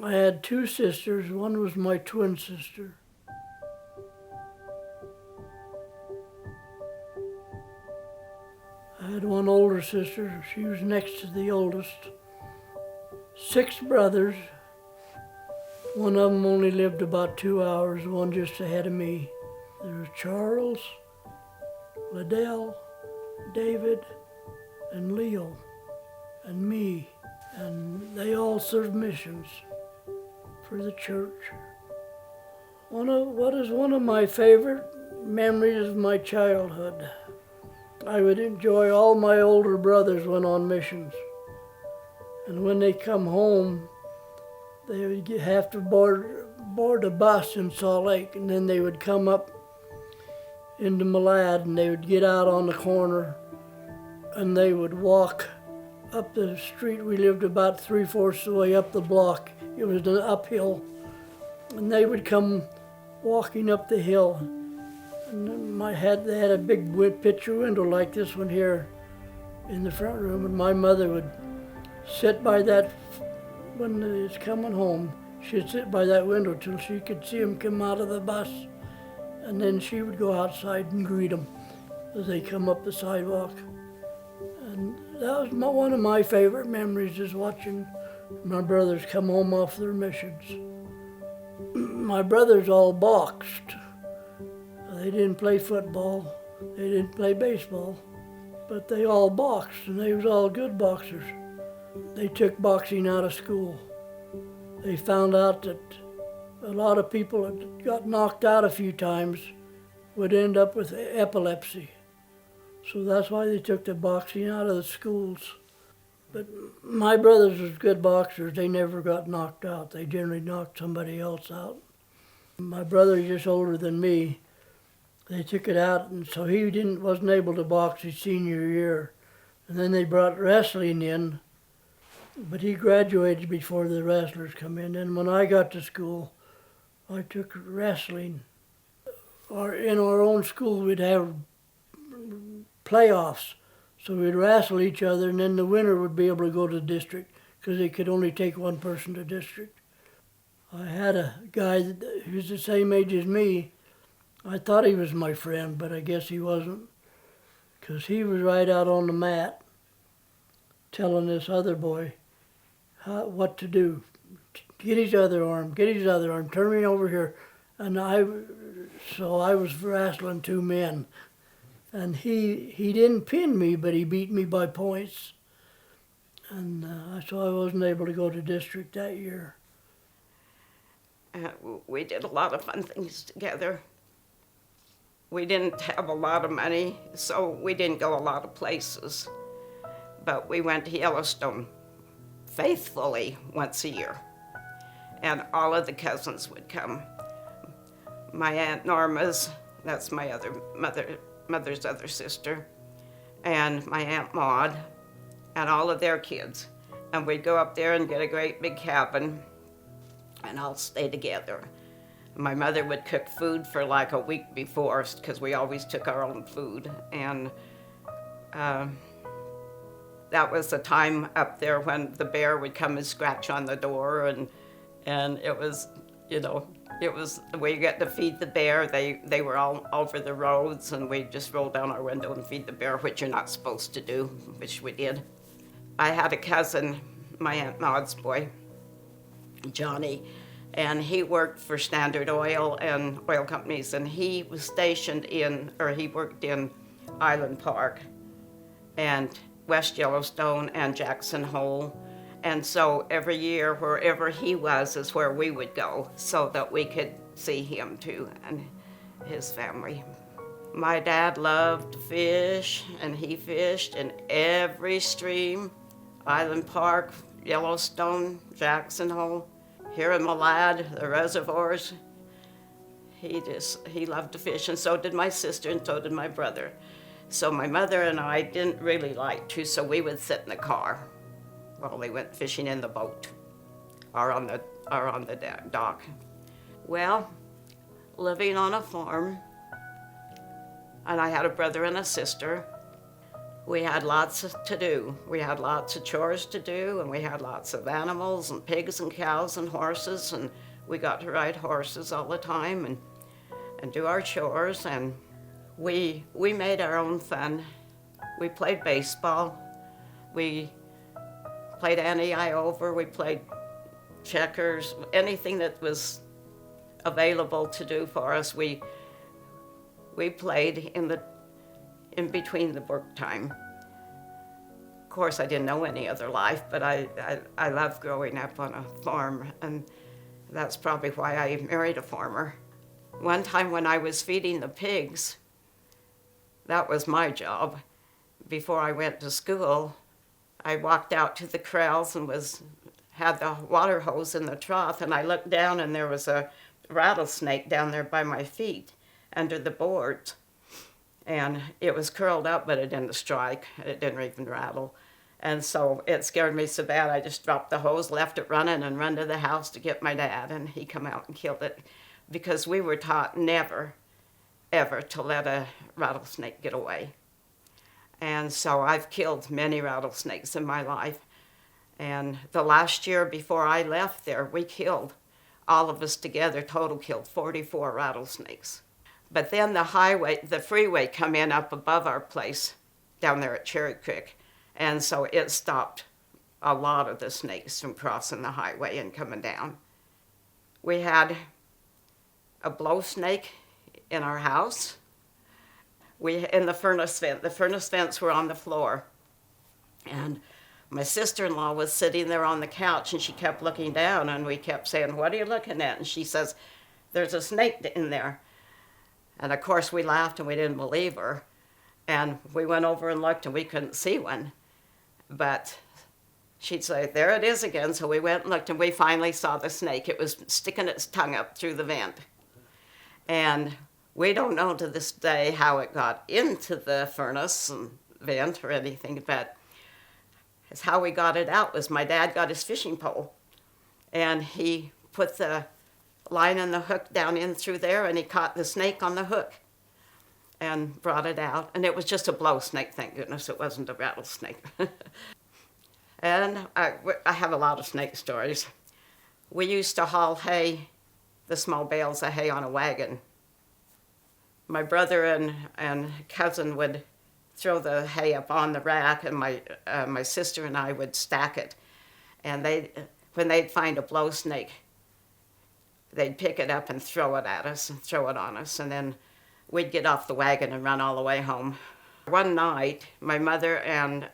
I had two sisters. One was my twin sister. I had one older sister. She was next to the oldest. Six brothers. One of them only lived about 2 hours, one just ahead of me. There was Charles, Liddell, David, and Leo, and me. And they all served missions for the church. What is one of my favorite memories of my childhood? I would enjoy all my older brothers went on missions. And when they come home, they would have to board a bus in Salt Lake, and then they would come up into Malad, and they would get out on the corner, and they would walk up the street. We lived about 3/4 the way up the block. It was an uphill, and they would come walking up the hill. And they had a big picture window like this one here in the front room, and my mother would sit by that when it's coming home. She'd sit by that window till she could see them come out of the bus, and then she would go outside and greet them as they come up the sidewalk. And that was one of my favorite memories, is watching my brothers come home off their missions. My brothers all boxed. They didn't play football, they didn't play baseball, but they all boxed, and they was all good boxers. They took boxing out of school. They found out that a lot of people that got knocked out a few times would end up with epilepsy. So that's why they took the boxing out of the schools. But my brothers was good boxers. They never got knocked out. They generally knocked somebody else out. My brother's just older than me. They took it out, and so he wasn't able to box his senior year. And then they brought wrestling in, but he graduated before the wrestlers come in. And when I got to school, I took wrestling. In our own school, we'd have playoffs. So we'd wrestle each other, and then the winner would be able to go to district, because they could only take one person to district. I had a guy who was the same age as me. I thought he was my friend, but I guess he wasn't, because he was right out on the mat telling this other boy what to do. Get his other arm, turn me over here. And so I was wrestling two men. And he didn't pin me, but he beat me by points. And so I wasn't able to go to district that year. We did a lot of fun things together. We didn't have a lot of money, so we didn't go a lot of places. But we went to Yellowstone faithfully once a year. And all of the cousins would come. My Aunt Norma's, that's my other mother's other sister, and my Aunt Maud, and all of their kids. And we'd go up there and get a great big cabin and all stay together. My mother would cook food for like a week before, because we always took our own food. And that was the time up there when the bear would come and scratch on the door, and it was, it was the way you get to feed the bear. They were all over the roads, and we'd just roll down our window and feed the bear, which you're not supposed to do, which we did. I had a cousin, my Aunt Maud's boy, Johnny, and he worked for Standard Oil and oil companies, and he was he worked in Island Park and West Yellowstone and Jackson Hole. And so every year, wherever he was is where we would go, so that we could see him too and his family. My dad loved to fish, and he fished in every stream, Island Park, Yellowstone, Jackson Hole. Here in Malad, the reservoirs, he loved to fish, and so did my sister, and so did my brother. So my mother and I didn't really like to, so we would sit in the car while they went fishing in the boat or on the dock. Well, living on a farm, and I had a brother and a sister. We had lots to do. We had lots of chores to do, and we had lots of animals and pigs and cows and horses, and we got to ride horses all the time and do our chores, and we made our own fun. We played baseball. We played Annie-I-Over. We played checkers, anything that was available to do for us. We played in between the work time. Of course, I didn't know any other life, but I loved growing up on a farm, and that's probably why I married a farmer. One time when I was feeding the pigs, that was my job. Before I went to school, I walked out to the corrals and had the water hose in the trough, and I looked down and there was a rattlesnake down there by my feet under the boards. And it was curled up, but it didn't strike. It didn't even rattle. And so it scared me so bad, I just dropped the hose, left it running, and run to the house to get my dad, and he come out and killed it. Because we were taught never, ever to let a rattlesnake get away. And so I've killed many rattlesnakes in my life. And the last year before I left there, we killed, all of us together, total killed 44 rattlesnakes. But then the freeway come in up above our place down there at Cherry Creek. And so it stopped a lot of the snakes from crossing the highway and coming down. We had a blow snake in our house. In the furnace vents were on the floor. And my sister-in-law was sitting there on the couch, and she kept looking down, and we kept saying, "What are you looking at?" And she says, "There's a snake in there." And of course we laughed and we didn't believe her. And we went over and looked and we couldn't see one. But she'd say, "There it is again." So we went and looked and we finally saw the snake. It was sticking its tongue up through the vent. And we don't know to this day how it got into the furnace and vent or anything, but it's how we got it out was my dad got his fishing pole and he put the line and the hook down in through there, and he caught the snake on the hook and brought it out. And it was just a blow snake, thank goodness it wasn't a rattlesnake. And I have a lot of snake stories. We used to haul hay, the small bales of hay on a wagon. My brother and cousin would throw the hay up on the rack, and my sister and I would stack it. And when they'd find a blow snake, they'd pick it up and throw it at us and throw it on us, and then we'd get off the wagon and run all the way home. One night, my mother and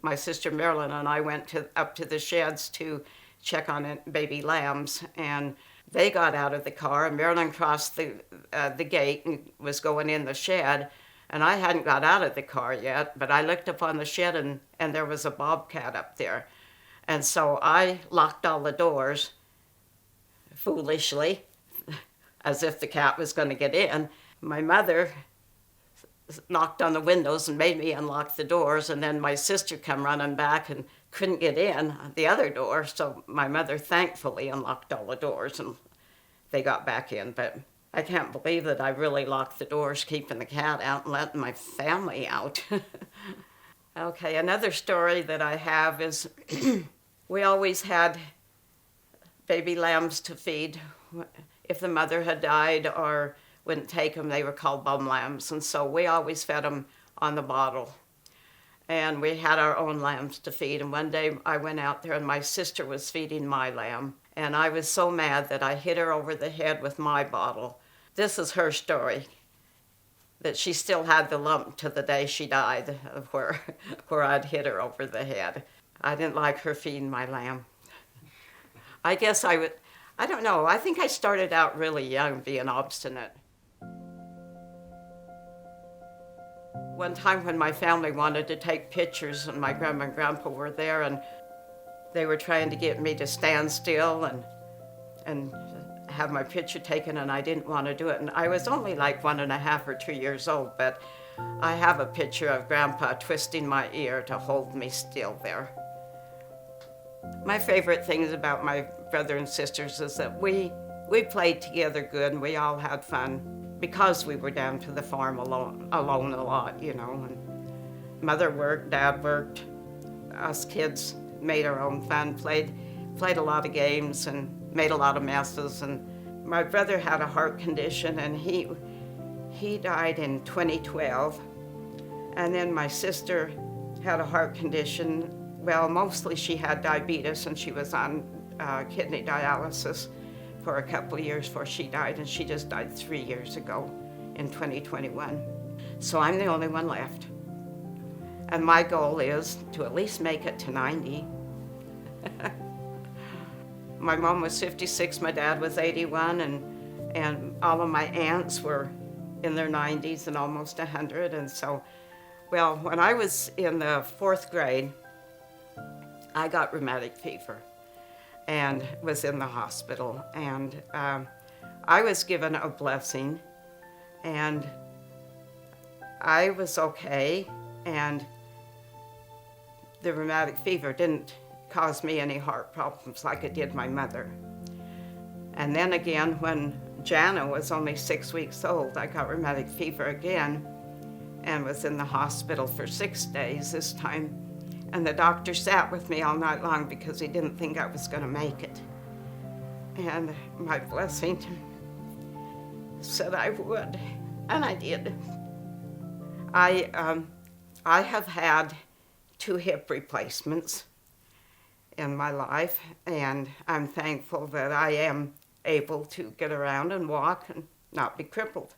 my sister Marilyn and I went up to the sheds to check on baby lambs, and they got out of the car, and Marilyn crossed the gate and was going in the shed, and I hadn't got out of the car yet, but I looked up on the shed, and there was a bobcat up there. And so I locked all the doors, foolishly, as if the cat was going to get in. My mother knocked on the windows and made me unlock the doors, and then my sister come running back and couldn't get in the other door, so my mother thankfully unlocked all the doors and they got back in. But I can't believe that I really locked the doors, keeping the cat out and letting my family out. Okay, another story that I have is we always had baby lambs to feed. If the mother had died or wouldn't take them, they were called bum lambs, and so we always fed them on the bottle. And we had our own lambs to feed, and one day I went out there and my sister was feeding my lamb, and I was so mad that I hit her over the head with my bottle. This is her story, that she still had the lump to the day she died, of where I'd hit her over the head. I didn't like her feeding my lamb. I guess I don't know, I think I started out really young being obstinate. One time when my family wanted to take pictures and my grandma and grandpa were there, and they were trying to get me to stand still and have my picture taken, and I didn't want to do it. And I was only like 1.5 or 2 years old, but I have a picture of Grandpa twisting my ear to hold me still there. My favorite things about my brother and sisters is that we played together good, and we all had fun because we were down to the farm alone a lot, you know. Mother worked, Dad worked. Us kids made our own fun, played a lot of games and made a lot of messes. And my brother had a heart condition, and he died in 2012. And then my sister had a heart condition. Well, mostly she had diabetes, and she was on kidney dialysis for a couple of years before she died, and she just died 3 years ago in 2021. So I'm the only one left. And my goal is to at least make it to 90. My mom was 56, my dad was 81, and all of my aunts were in their 90s and almost 100. And so, well, when I was in the 4th grade, I got rheumatic fever and was in the hospital. And I was given a blessing, and I was okay, and the rheumatic fever didn't cause me any heart problems like it did my mother. And then again, when Jana was only 6 weeks old, I got rheumatic fever again and was in the hospital for 6 days this time. And the doctor sat with me all night long because he didn't think I was going to make it. And my blessing said I would, and I did. I have had 2 hip replacements in my life, and I'm thankful that I am able to get around and walk and not be crippled.